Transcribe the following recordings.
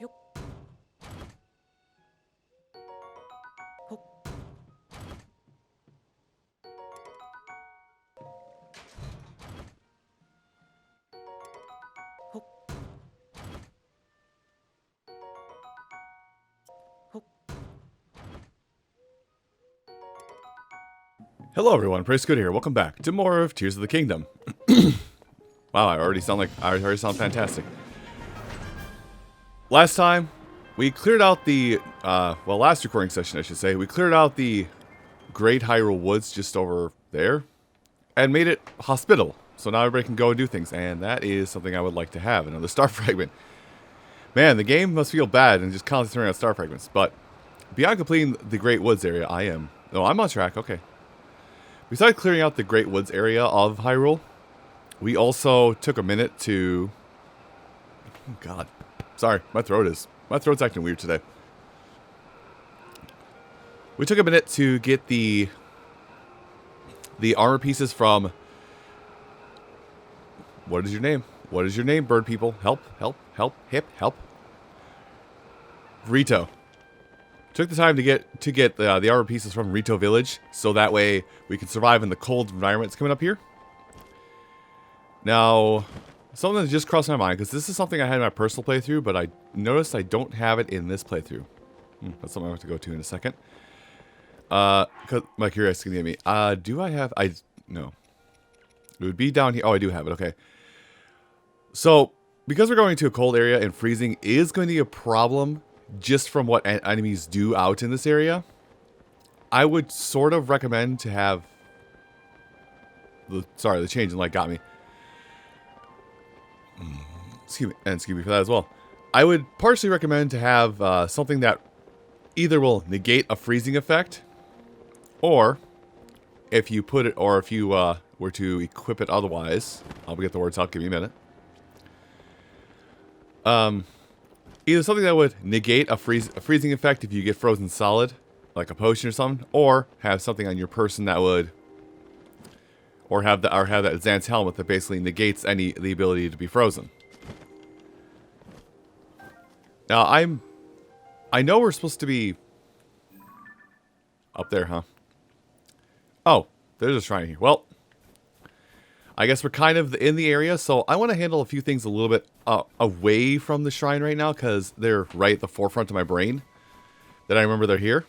Hello everyone, Praise Good here. Welcome back to more of Tears of the Kingdom. Wow, I already sound fantastic. Last time, we cleared out the, last recording session I should say, we cleared out the Great Hyrule Woods just over there, and made it hospitable. So now everybody can go and do things, and that is something I would like to have, another star fragment. Man, the game must feel bad and just constantly throwing out star fragments, but beyond completing the Great Woods area, I'm on track, okay. Besides clearing out the Great Woods area of Hyrule, we also took a minute to... Oh God. Sorry, my throat's acting weird today. We took a minute to get the armor pieces from... What is your name? What is your name, bird people? Help, help, help, help. Rito. Took the time to get the armor pieces from Rito Village, so that way we can survive in the cold environments coming up here. Now, something that just crossed my mind, because this is something I had in my personal playthrough, but I noticed I don't have it in this playthrough. That's something I have to go to in a second. Because my curiosity can get me. Do I have... No. It would be down here. Oh, I do have it. Okay. So, because we're going to a cold area and freezing is going to be a problem... just from what enemies do out in this area, I would sort of recommend to have... Sorry, the change in light got me. Excuse me for that as well. I would partially recommend to have something that either will negate a freezing effect, or if you put it, or if you were to equip it otherwise, I'll get the words out, give me a minute. Either something that would negate a freezing effect if you get frozen solid, like a potion or something, or have something on your person that would, or have that Zant's helmet that basically negates the ability to be frozen. Now I know we're supposed to be up there, huh? Oh, there's a shrine here. Well, I guess we're kind of in the area, so I want to handle a few things a little bit away from the shrine right now, because they're right at the forefront of my brain, that I remember they're here.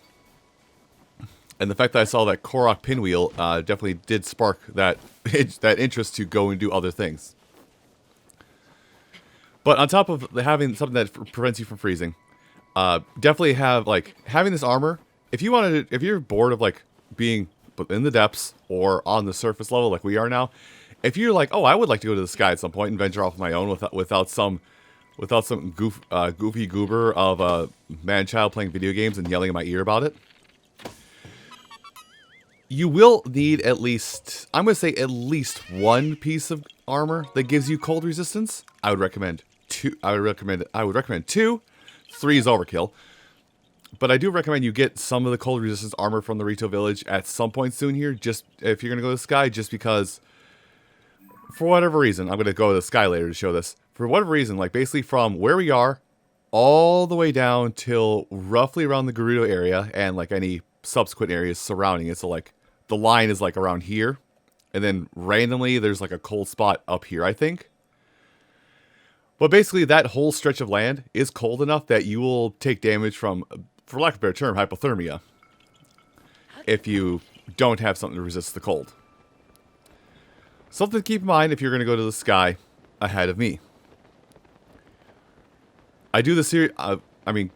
And the fact that I saw that Korok pinwheel definitely did spark that interest to go and do other things. But on top of having something that prevents you from freezing, definitely have, like, having this armor. If you're bored of, like, being in the depths or on the surface level like we are now, if you're like, oh, I would like to go to the sky at some point and venture off on my own without some goofy goober of a man-child playing video games and yelling in my ear about it, you will need at least, I'm going to say at least one piece of armor that gives you cold resistance. I would recommend two. I would recommend two. 3 is overkill. But I do recommend you get some of the cold resistance armor from the Rito Village at some point soon here, just if you're going to go to the sky, just because... For whatever reason, I'm going to go to the sky later to show this. For whatever reason, like basically from where we are all the way down till roughly around the Gerudo area and like any subsequent areas surrounding it. So like the line is like around here. And then randomly there's like a cold spot up here, I think. But basically that whole stretch of land is cold enough that you will take damage from, for lack of a better term, hypothermia. If you don't have something to resist the cold. Something to keep in mind if you're going to go to the sky ahead of me. I do the series... I mean...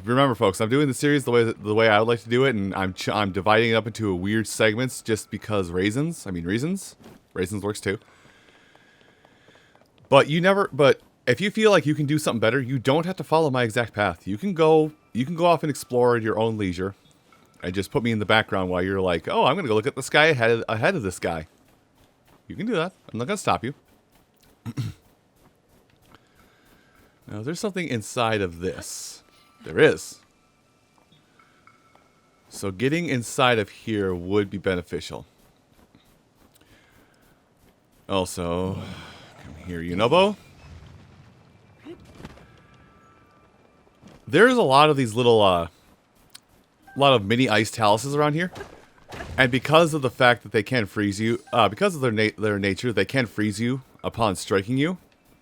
Remember, folks, I'm doing the series the way I would like to do it, and I'm dividing it up into weird segments just because reasons. Reasons. Reasons works too. But if you feel like you can do something better, you don't have to follow my exact path. You can go off and explore at your own leisure. And just put me in the background while you're like, oh, I'm going to go look at the sky ahead of this guy. You can do that. I'm not going to stop you. Now, there's something inside of this. There is. So getting inside of here would be beneficial. Also, come here, Yunobo. There's a lot of these little, a lot of mini ice taluses around here. And because of the fact that they can freeze you, because of their nature, they can freeze you upon striking you.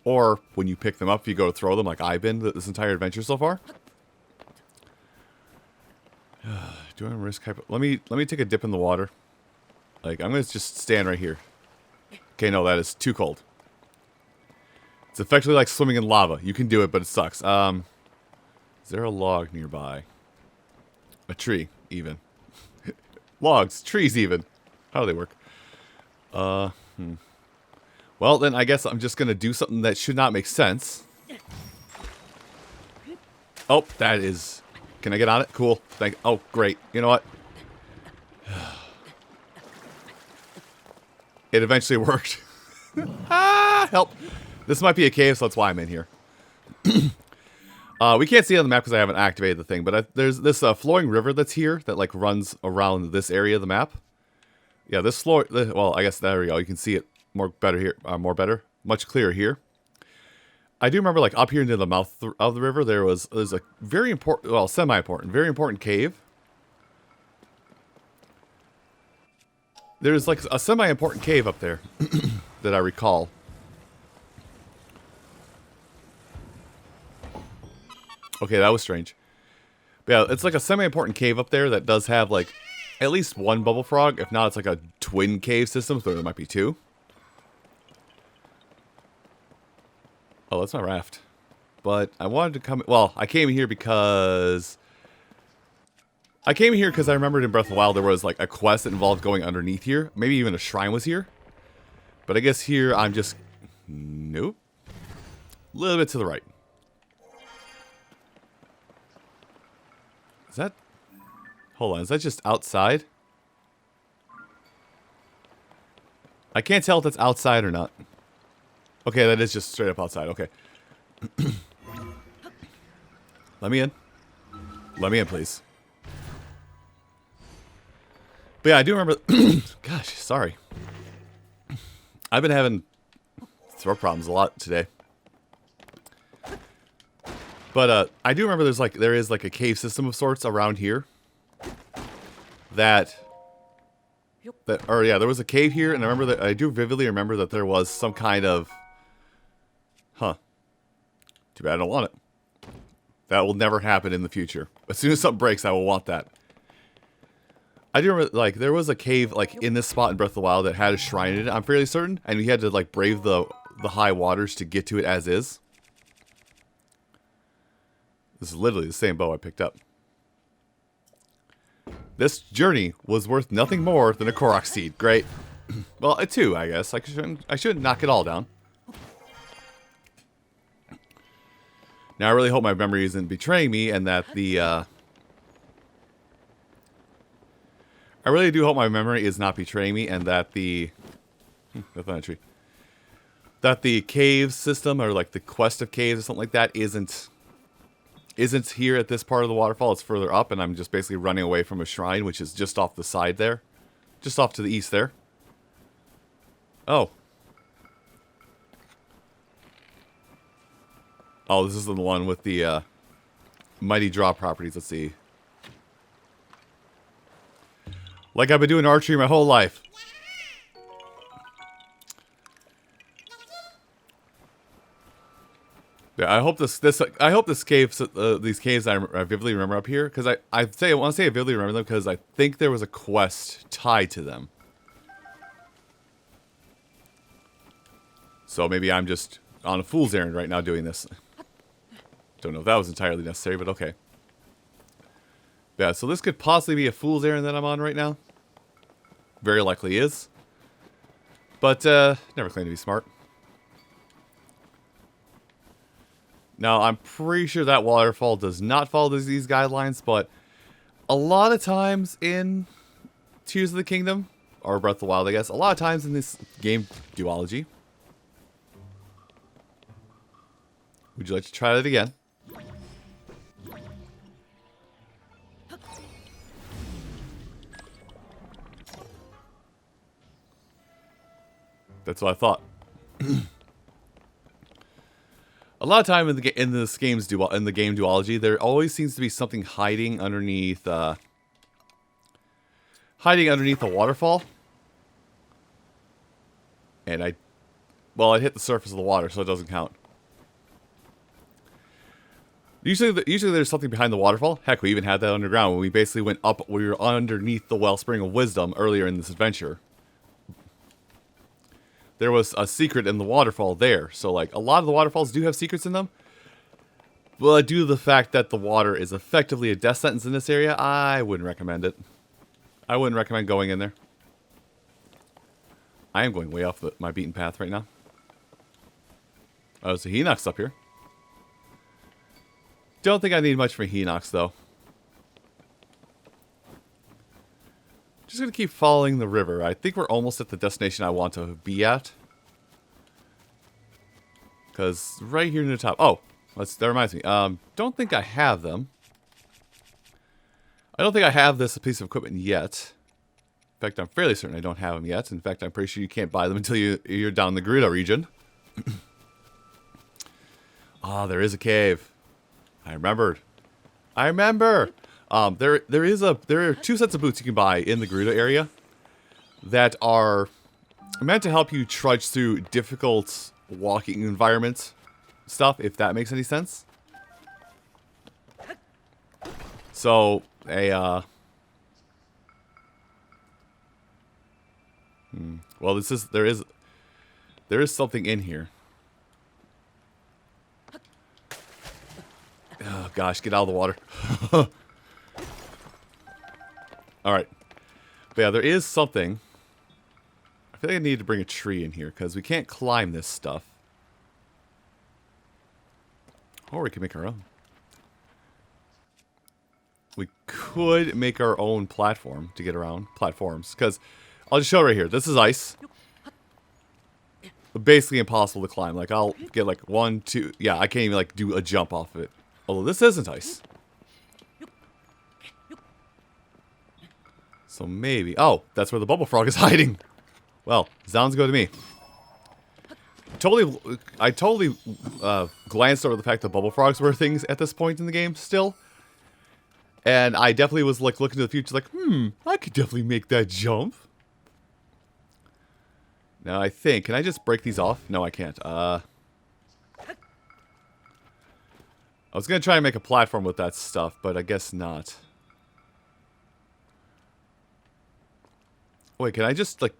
Or when you pick them up, if you go to throw them like I've been this entire adventure so far. Do I risk hyper? Let me take a dip in the water. Like, I'm going to just stand right here. Okay, no, that is too cold. It's effectively like swimming in lava. You can do it, but it sucks. Is there a log nearby? A tree, even. Logs, trees, even. How do they work? Well, then I guess I'm just going to do something that should not make sense. Oh, that is... Can I get on it? Cool. Oh, great. You know what? It eventually worked. Ah, help. This might be a cave, so that's why I'm in here. We can't see it on the map because I haven't activated the thing, but there's this flowing river that's here that like runs around this area of the map. Yeah, this floor. Well, I guess there we go. You can see it better here. Much clearer here. I do remember, like, up here near the mouth of the river, there's a very important, well, semi-important, very important cave. There's, like, a semi-important cave up there that I recall. Okay, that was strange. But yeah, it's like a semi-important cave up there that does have, like, at least one bubble frog. If not, it's like a twin cave system, so there might be two. Oh, that's my raft. But I wanted to come... Well, I came here because... I remembered in Breath of the Wild there was like a quest that involved going underneath here. Maybe even a shrine was here. But I guess here I'm just... Nope. A little bit to the right. Is that... Hold on, is that just outside? I can't tell if that's outside or not. Okay, that is just straight up outside. Okay. Let me in. Let me in, please. But yeah, I do remember... Gosh, sorry. I've been having throat problems a lot today. But I do remember there is like a cave system of sorts around here. Or yeah, there was a cave here, and I do vividly remember that there was some kind of... Huh. Too bad I don't want it. That will never happen in the future. As soon as something breaks, I will want that. I do remember, like, there was a cave, like, in this spot in Breath of the Wild that had a shrine in it, I'm fairly certain. And we had to, like, brave the high waters to get to it as is. This is literally the same bow I picked up. This journey was worth nothing more than a Korok Seed. Great. Well, a 2, I guess. I shouldn't knock it all down. Now, I really hope my memory isn't betraying me and that the, I really do hope my memory is not betraying me and that the... That's not a tree. That the cave system, or like the quest of caves or something like that, isn't here at this part of the waterfall. It's further up, and I'm just basically running away from a shrine, which is just off the side there. Just off to the east there. Oh. Oh, this is the one with the mighty draw properties. Let's see. Like I've been doing archery my whole life. Yeah, I hope this cave, these caves I vividly remember up here, because I want to say I vividly remember them because I think there was a quest tied to them. So maybe I'm just on a fool's errand right now doing this. Don't know if that was entirely necessary, but okay. Yeah, so this could possibly be a fool's errand that I'm on right now. Very likely is. But, never claim to be smart. Now, I'm pretty sure that waterfall does not follow these guidelines, but a lot of times in Tears of the Kingdom, or Breath of the Wild, I guess, a lot of times in this game duology. Would you like to try that again? That's what I thought. A lot of time in the in this game's in the game duology, there always seems to be something hiding underneath a waterfall. And I hit the surface of the water, so it doesn't count. Usually there's something behind the waterfall. Heck, we even had that underground when we basically went up. We were underneath the Wellspring of Wisdom earlier in this adventure. There was a secret in the waterfall there. So, like, a lot of the waterfalls do have secrets in them. But due to the fact that the water is effectively a death sentence in this area, I wouldn't recommend it. I wouldn't recommend going in there. I am going way off my beaten path right now. Oh, so Hinox up here. Don't think I need much from Hinox, though. Just gonna keep following the river. I think we're almost at the destination I want to be at. Because right here near the top... Oh, that reminds me. Don't think I have them. I don't think I have this piece of equipment yet. In fact, I'm fairly certain I don't have them yet. In fact, I'm pretty sure you can't buy them until you're down in the Gerudo region. Ah, there is a cave. I remembered. I remember. There are 2 sets of boots you can buy in the Gerudo area that are meant to help you trudge through difficult walking environment stuff, if that makes any sense. So well, there is something in here. Oh gosh, get out of the water. Alright. But yeah, there is something. I feel like I need to bring a tree in here, because we can't climb this stuff. Or we can make our own. We could make our own platform to get around. Platforms. Because, I'll just show right here. This is ice. Basically impossible to climb. Like, I'll get like 1, 2... Yeah, I can't even like do a jump off of it. Although this isn't ice. So maybe... Oh, that's where the bubble frog is hiding. Well, sounds good to me. I totally glanced over the fact that bubble frogs were things at this point in the game still. And I definitely was like looking to the future like, I could definitely make that jump. Now I think, can I just break these off? No, I can't. I was going to try and make a platform with that stuff, but I guess not. Wait, can I just, like...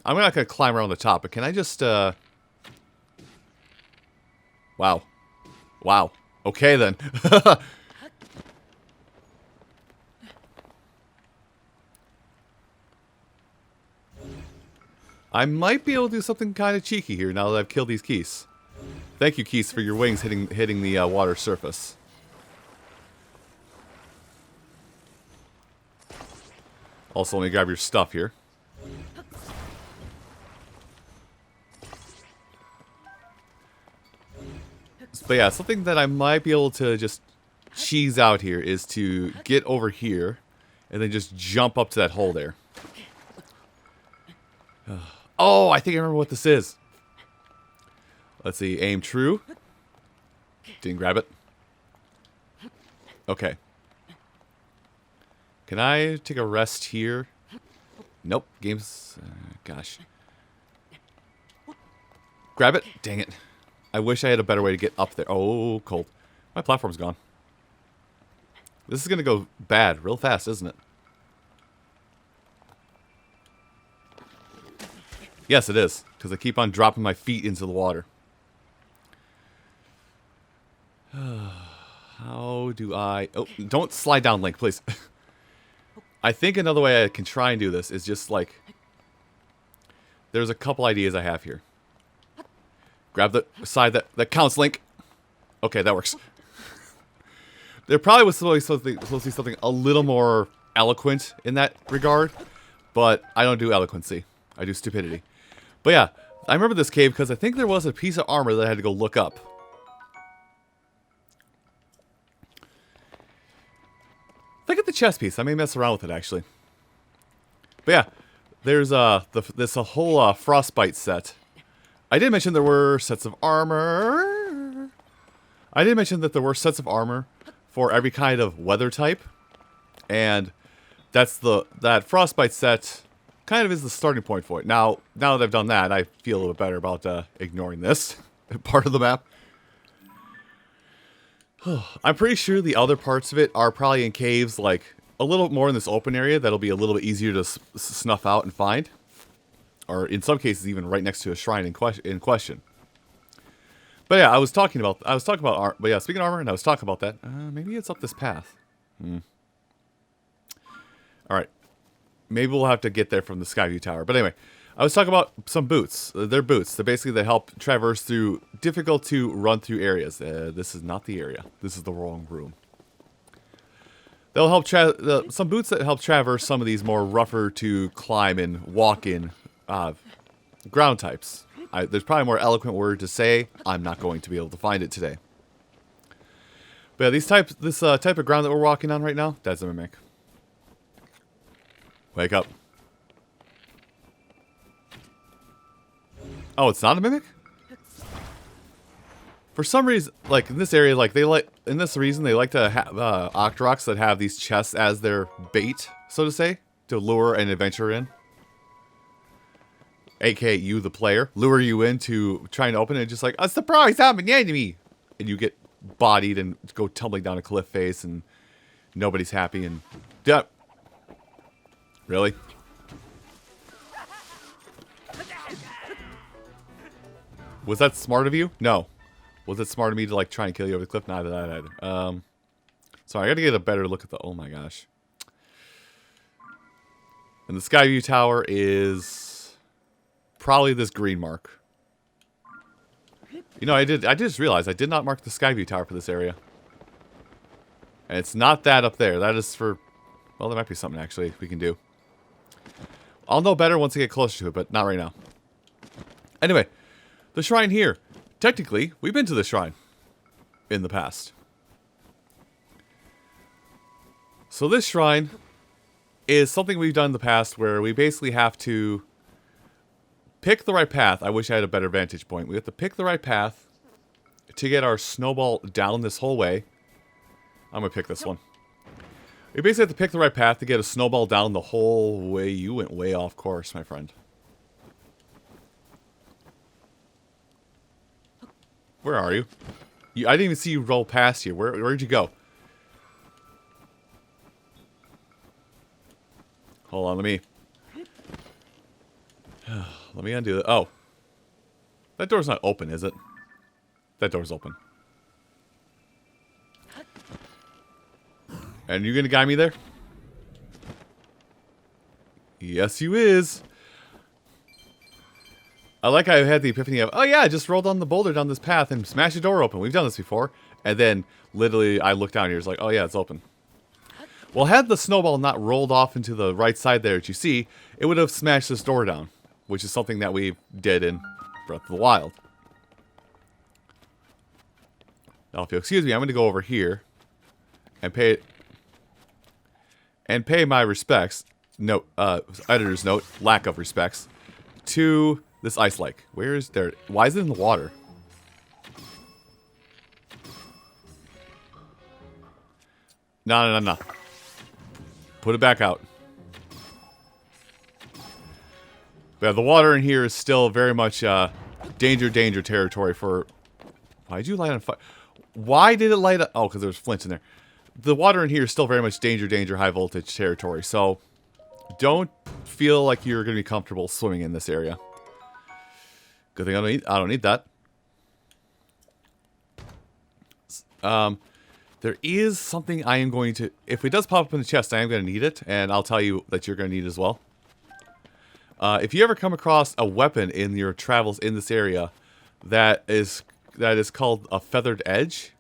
I'm not going to climb around the top, but can I just, Wow. Wow. Okay, then. I might be able to do something kind of cheeky here now that I've killed these geese. Thank you, geese, for your wings hitting the water surface. Also, let me grab your stuff here. But yeah, something that I might be able to just cheese out here is to get over here and then just jump up to that hole there. Oh, I think I remember what this is. Let's see, aim true. Didn't grab it. Okay. Can I take a rest here? Nope, game's... gosh. Grab it. Dang it. I wish I had a better way to get up there. Oh, cold. My platform's gone. This is going to go bad real fast, isn't it? Yes, it is. Because I keep on dropping my feet into the water. How do I... Oh, don't slide down, Link, please. I think another way I can try and do this is just like... There's a couple ideas I have here. Grab the side that counts, Link. Okay, that works. There probably was supposed to be something a little more eloquent in that regard. But I don't do eloquency. I do stupidity. But yeah, I remember this cave because I think there was a piece of armor that I had to go look up. Look at the chest piece. I may mess around with it, actually. But yeah, there's this whole Frostbite set. I did mention there were sets of armor. I did mention that there were sets of armor for every kind of weather type, and that Frostbite set kind of is the starting point for it. Now that I've done that, I feel a little bit better about ignoring this part of the map. I'm pretty sure the other parts of it are probably in caves, like a little more in this open area that'll be a little bit easier to snuff out and find, or in some cases even right next to a shrine in question. But yeah, I was talking about armor. But yeah, speaking of armor, and I was talking about that. Maybe it's up this path. All right, maybe we'll have to get there from the Skyview Tower. But anyway, I was talking about some boots. They're boots. They're basically they help traverse through difficult to run through areas. This is not the area. This is the wrong room. They'll help some boots that help traverse some of these more rougher to climb and walk in ground types. There's probably a more eloquent word to say. I'm not going to be able to find it today. But yeah, this type of ground that we're walking on right now, that's a mimic. Wake up. Oh, it's not a mimic? For some reason, like in this area, like they like to have Octoroks that have these chests as their bait, so to say, to lure an adventurer in. AKA you, the player, lure you into trying to open it, just like, a surprise, I'm an enemy! And you get bodied and go tumbling down a cliff face, and nobody's happy, and... Yep. Really? Was that smart of you? No. Was it smart of me to, like, try and kill you over the cliff? Neither that either. Sorry, I gotta get a better look at the... Oh my gosh. And the Skyview Tower is... probably this green mark. You know, I just realized I did not mark the Skyview Tower for this area. And it's not that up there. That is for... Well, there might be something, actually, we can do. I'll know better once I get closer to it, but not right now. Anyway, the shrine here. Technically, we've been to the shrine in the past. So this shrine is something we've done in the past where we basically have to pick the right path. I wish I had a better vantage point. We have to pick the right path to get our snowball down this whole way. I'm going to pick this one. We basically have to pick the right path to get a snowball down the whole way. You went way off course, my friend. Where are you? I didn't even see you roll past here. Where'd you go? Hold on, let me undo it. Oh. That door's not open, is it? That door's open. And you gonna guide me there? Yes, you is. I like how I had the epiphany of, oh yeah, I just rolled on the boulder down this path and smashed the door open. We've done this before. And then, literally, I looked down here. It's like, oh yeah, it's open. Well, had the snowball not rolled off into the right side there that you see, it would have smashed this door down. Which is something that we did in Breath of the Wild. Now, if you'll excuse me, I'm going to go over here and pay my respects. Note, editor's note, lack of respects, to this ice lake. Where is there? Why is it in the water? No. Put it back out. But yeah, the water in here is still very much danger territory for... Why'd you light on fire? Why did it light up? Oh, because there was flint in there. The water in here is still very much danger, high voltage territory. So don't feel like you're going to be comfortable swimming in this area. Good thing I don't need that. There is something I am going to... If it does pop up in the chest, I am going to need it. And I'll tell you that you're going to need it as well. If you ever come across a weapon in your travels in this area that is called a feathered edge,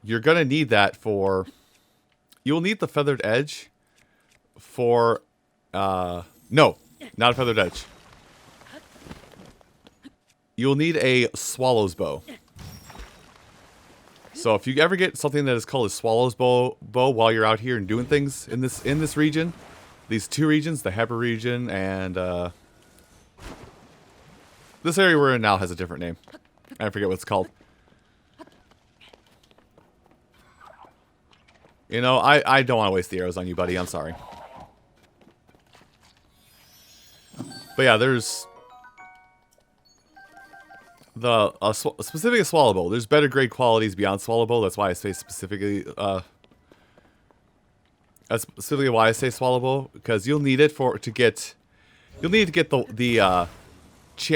you're going to need that for... You'll need the feathered edge for... no, not a feathered edge. You'll need a swallow's bow. So if you ever get something that is called a swallow's bow while you're out here and doing things in this region... These two regions, the Heber region and this area we're in now has a different name. I forget what it's called. You know, I don't want to waste the arrows on you, buddy. I'm sorry. But yeah, there's the specifically a swallow bow. There's better grade qualities beyond swallow bow. That's why I say specifically. That's specifically why I say swallow bow, because you'll need it to get. You'll need to get the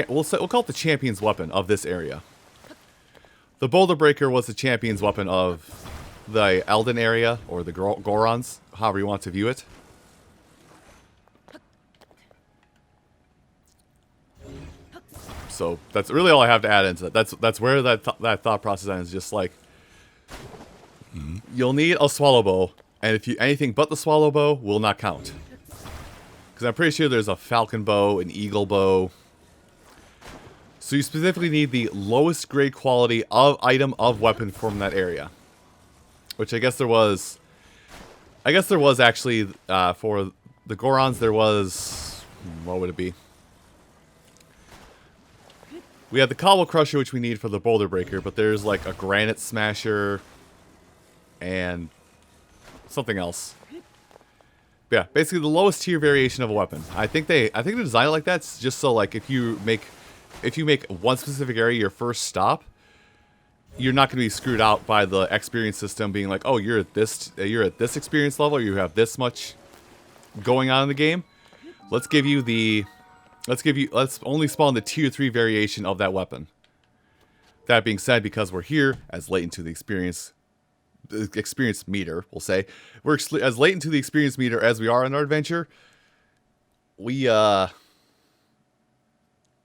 we'll call it the champion's weapon of this area. The boulder breaker was the champion's weapon of the Elden area, or the Gorons, however you want to view it. So that's really all I have to add into that. That's where that thought process ends. Just like you'll need a swallow bow, and if you anything but the swallow bow will not count. Because I'm pretty sure there's a falcon bow, an eagle bow. So you specifically need the lowest grade quality of item of weapon from that area. Which I guess there was. I guess there was actually for the Gorons. There was, what would it be? We have the Cobble Crusher, which we need for the Boulder Breaker, but there's like a Granite Smasher and something else. But yeah, basically the lowest tier variation of a weapon. I think they design it like that just so like if you make one specific area your first stop, you're not going to be screwed out by the experience system being like, oh, you're at this experience level, or you have this much going on in the game. Let's only spawn the tier 3 variation of that weapon. That being said, because we're here as late into the experience meter, we'll say, we're as late into the experience meter as we are in our adventure. We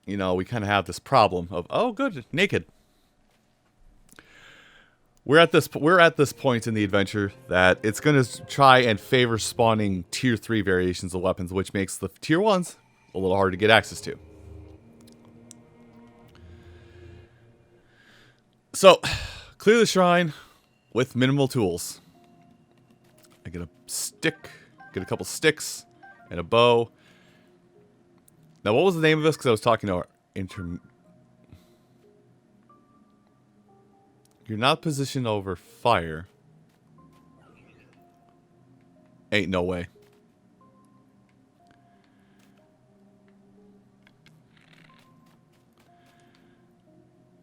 you know, we kind of have this problem of, oh, good, naked. We're at this point in the adventure that it's going to try and favor spawning tier 3 variations of weapons, which makes the tier 1s a little hard to get access to. So, clear the shrine with minimal tools. I get a stick, get a couple sticks, and a bow. Now, what was the name of this? Because I was talking to our You're not positioned over fire. Ain't no way.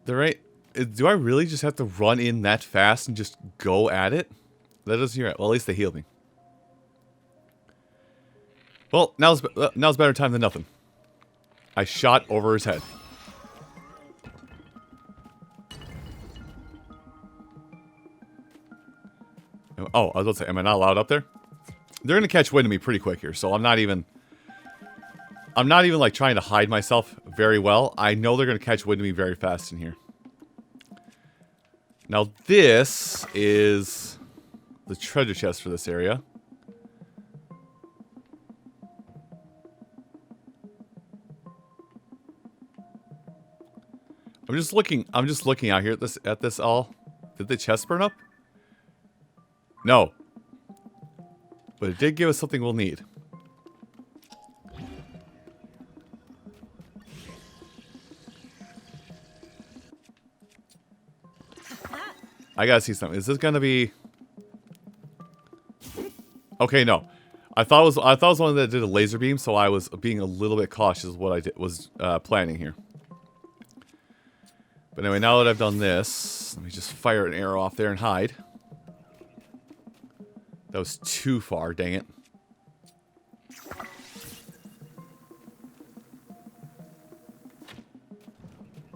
There ain't. Do I really just have to run in that fast and just go at it? That doesn't hear it. Well, at least they healed me. Well, now's better time than nothing. I shot over his head. Oh, I was about to say, am I not allowed up there? They're gonna catch wind of me pretty quick here, so I'm not even like trying to hide myself very well. I know they're gonna catch wind of me very fast in here. Now this is the treasure chest for this area. I'm just looking out here at this all. Did the chest burn up? No. But it did give us something we'll need. I gotta see something. Is this gonna be... Okay, no. I thought it was one that did a laser beam, so I was being a little bit cautious of what I was planning here. But anyway, now that I've done this, let me just fire an arrow off there and hide. That was too far, dang it.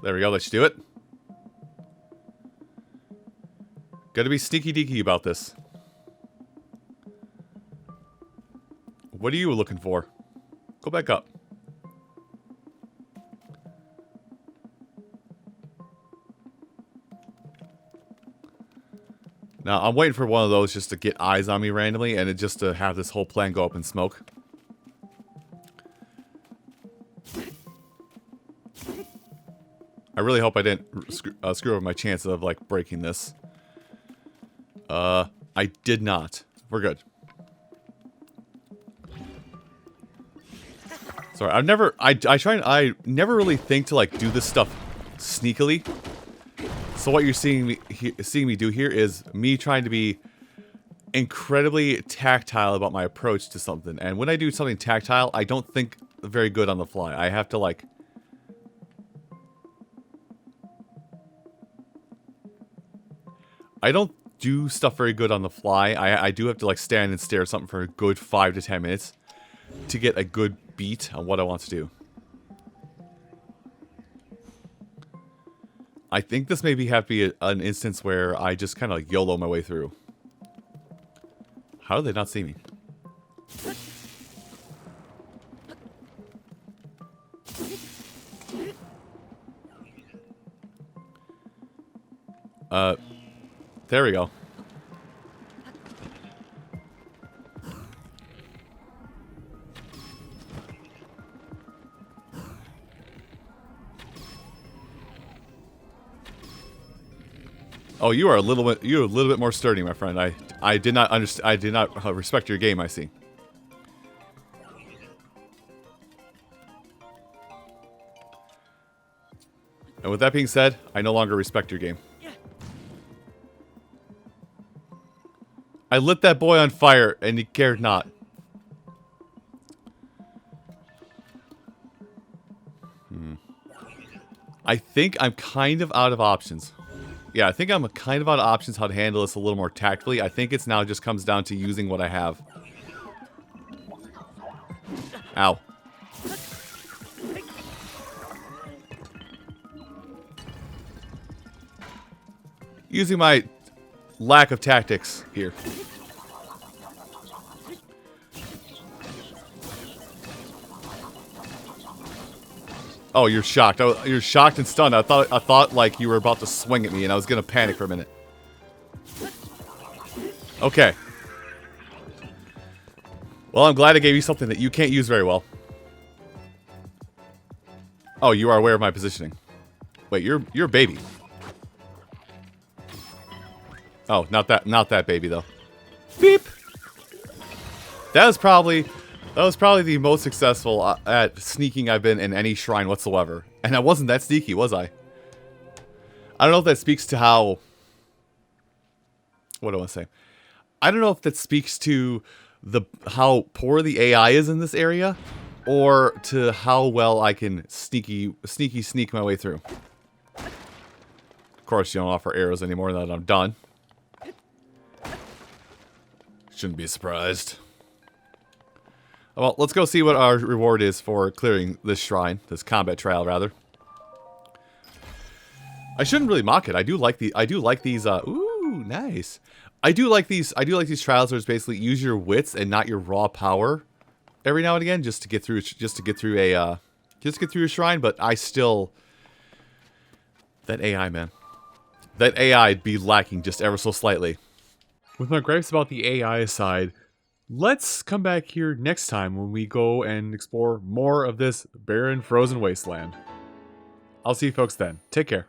There we go, that should do it. Gotta be sneaky deaky about this. What are you looking for? Go back up. Now, I'm waiting for one of those just to get eyes on me randomly, and just to have this whole plan go up in smoke. I really hope I didn't screw over my chances of, like, breaking this. I did not. We're good. Sorry, I never really think to, like, do this stuff sneakily. So what you're seeing me do here is me trying to be incredibly tactile about my approach to something. And when I do something tactile, I don't think very good on the fly. I have to, like... I don't do stuff very good on the fly. I do have to, like, stand and stare at something for a good 5 to 10 minutes to get a good beat on what I want to do. I think this maybe have to be an instance where I just kind of like YOLO my way through. How do they not see me? There we go. Oh, you're a little bit more sturdy, my friend. I did not understand. I did not respect your game, I see. And with that being said, I no longer respect your game. I lit that boy on fire, and he cared not. I think I'm kind of out of options. Yeah, I think I'm kind of out of options how to handle this a little more tactfully. I think it's now just comes down to using what I have. Ow. Using my lack of tactics here. Oh, you're shocked. You're shocked and stunned. I thought like you were about to swing at me, and I was gonna panic for a minute. Okay. Well, I'm glad I gave you something that you can't use very well. Oh, you are aware of my positioning. Wait, you're a baby. Oh, not that baby though. Beep. That was probably the most successful at sneaking I've been in any shrine whatsoever. And I wasn't that sneaky, was I? I don't know if that speaks to how... What do I want to say? I don't know if that speaks to how poor the AI is in this area, or to how well I can sneak my way through. Of course, you don't offer arrows anymore now that I'm done. Shouldn't be surprised. Well, let's go see what our reward is for clearing this shrine, this combat trial, rather. I shouldn't really mock it. I do like these. Ooh, nice. I do like these trials where it's basically use your wits and not your raw power every now and again, just to get through a shrine. But I still, that AI, man, that AI'd be lacking just ever so slightly. With my gripes about the AI aside, let's come back here next time when we go and explore more of this barren, frozen wasteland. I'll see you folks then. Take care.